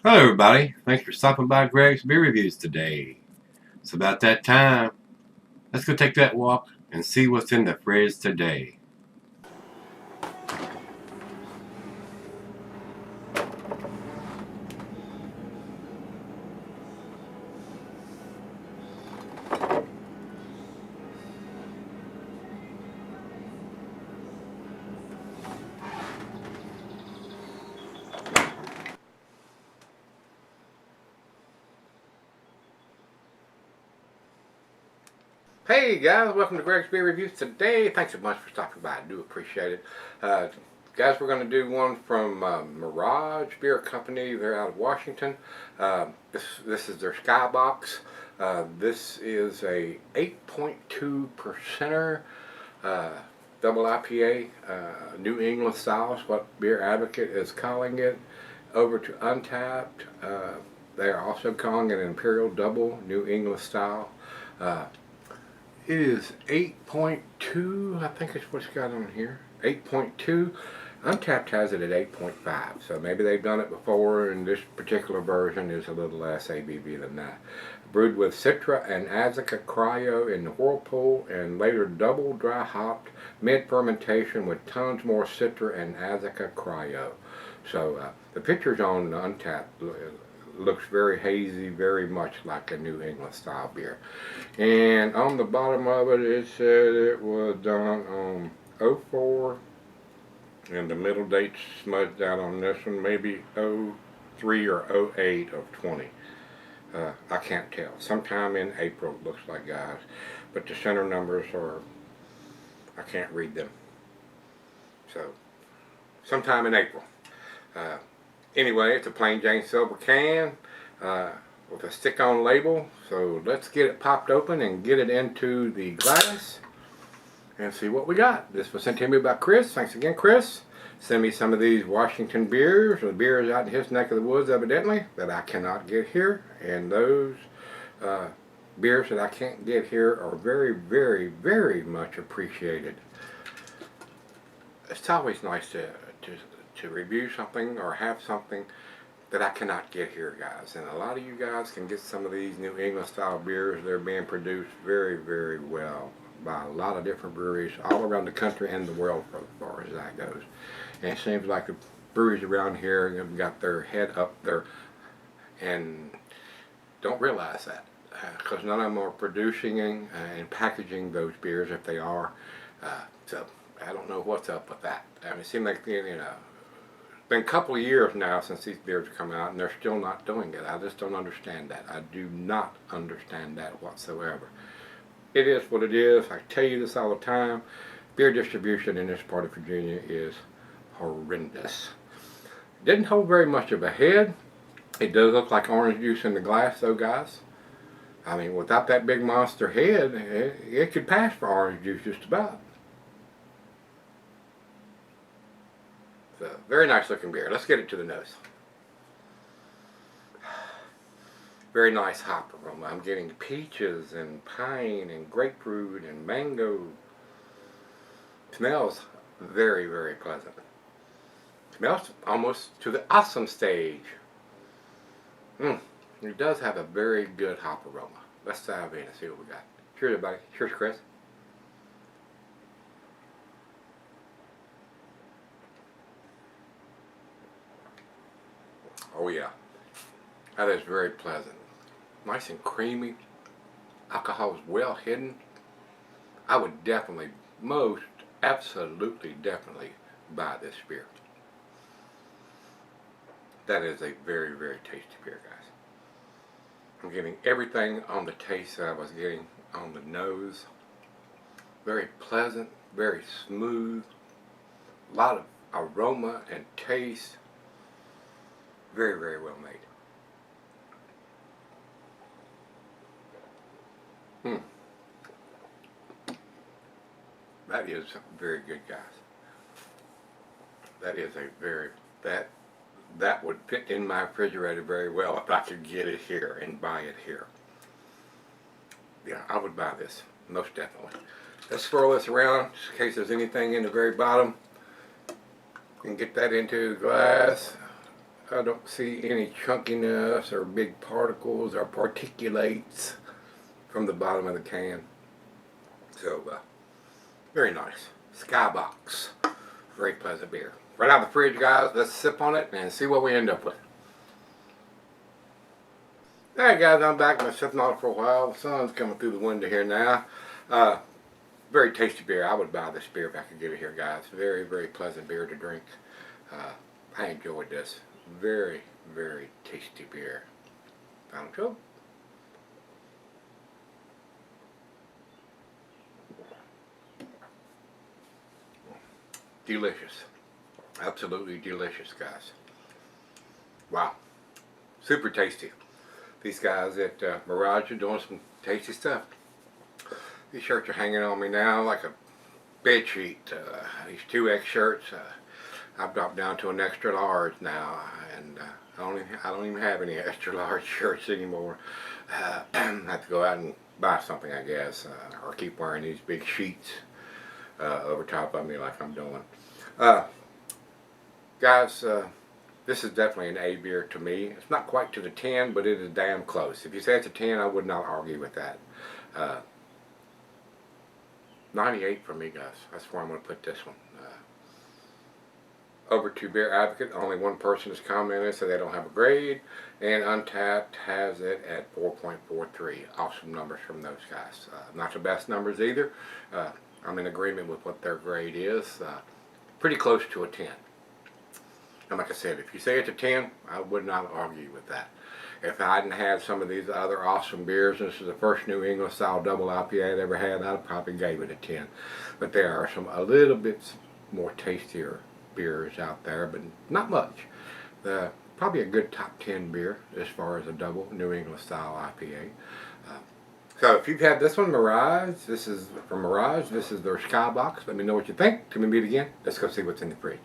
Hello everybody, thanks for stopping by Gregsbeerreviews today. It's about that time. Let's go take that walk and see what's in the fridge today. Hey guys, welcome to Gregsbeerreviews today. Thanks so much for stopping by. I do appreciate it. Guys, we're going to do one from Mirage Beer Company. They're out of Washington. This is their Skybox. This is a 8.2 percenter double IPA, New England style is what Beer Advocate is calling it. Over to Untapped, they are also calling it an Imperial Double New England style. It is 8.2, I think is what's got on here. 8.2. Untapped has it at 8.5, so maybe they've done it before, and this particular version is a little less ABV than that. Brewed with Citra and Azacca Cryo in the Whirlpool, and later double dry hopped mid-fermentation with tons more Citra and Azacca Cryo. So the pictures on Untapped looks very hazy, very much like a New England style beer. And on the bottom of it, it said it was done on 04, and the middle date smudged out on this one, maybe 03 or 08 of 20. I can't tell. Sometime in April, looks like, guys. But the center numbers are, I can't read them. So, sometime in April. Anyway, it's a plain Jane silver can with a stick-on label. So let's get it popped open and get it into the glass and see what we got. This was sent to me by Chris. Thanks again, Chris. Send me some of these Washington beers, or beers out in his neck of the woods, evidently, that I cannot get here. And those beers that I can't get here are very, very, very much appreciated. It's always nice to review something or have something that I cannot get here, guys. And a lot of you guys can get some of these New England style beers. They're being produced very, very well by a lot of different breweries all around the country and the world, as far as that goes. And it seems like the breweries around here have got their head up there and don't realize that, because none of them are producing and packaging those beers if they are. So I don't know what's up with that. I mean, it seems like, you know, it's been a couple of years now since these beers have come out, and they're still not doing it. I just don't understand that. I do not understand that whatsoever. It is what it is. I tell you this all the time. Beer distribution in this part of Virginia is horrendous. It didn't hold very much of a head. It does look like orange juice in the glass, though, guys. I mean, without that big monster head, it could pass for orange juice just about. So, very nice looking beer. Let's get it to the nose. Very nice hop aroma. I'm getting peaches and pine and grapefruit and mango. Smells very, very pleasant. Smells almost to the awesome stage. It does have a very good hop aroma. Let's dive in and see what we got. Cheers, everybody. Cheers, Chris. Oh yeah, that is very pleasant. Nice and creamy. Alcohol is well hidden. I would definitely, absolutely definitely buy this beer. That is a very, very tasty beer, guys. I'm getting everything on the taste that I was getting on the nose. Very pleasant, very smooth. A lot of aroma and taste. Very, very well made. That is very good, guys. That is a very, that would fit in my refrigerator very well if I could get it here and buy it here. Yeah, I would buy this, most definitely. Let's swirl this around just in case there's anything in the very bottom. You can get that into a glass. I don't see any chunkiness or big particles or particulates from the bottom of the can. So, very nice. Skybox. Very pleasant beer. Right out of the fridge, guys. Let's sip on it and see what we end up with. Alright, guys, I'm back. I've been sipping on it for a while. The sun's coming through the window here now. Very tasty beer. I would buy this beer if I could get it here, guys. Very, very pleasant beer to drink. I enjoyed this. Very, very tasty beer. Final joke. Delicious. Absolutely delicious, guys. Wow. Super tasty. These guys at Mirage are doing some tasty stuff. These shirts are hanging on me now like a bed sheet. These 2X shirts, I've dropped down to an extra large now, and I don't even have any extra large shirts anymore. I have to go out and buy something, I guess, or keep wearing these big sheets over top of me like I'm doing. Guys, this is definitely an A beer to me. It's not quite to the 10, but it is damn close. If you say it's a 10, I would not argue with that. 98 for me, guys. That's where I'm going to put this one. Over to Beer Advocate, only one person has commented, so they don't have a grade. And Untapped has it at 4.43. Awesome numbers from those guys. Not the best numbers either. I'm in agreement with what their grade is. Pretty close to a 10. And like I said, if you say it's a 10, I would not argue with that. If I hadn't had some of these other awesome beers, this is the first New England style double IPA I'd ever had, I'd probably gave it a 10. But there are some a little bit more tastier beers out there, but not much. Probably a good top 10 beer as far as a double New England style IPA. So if you've had this one, Mirage, this is from Mirage, this is their Skybox. Let me know what you think. Till we meet again, let's go see what's in the fridge.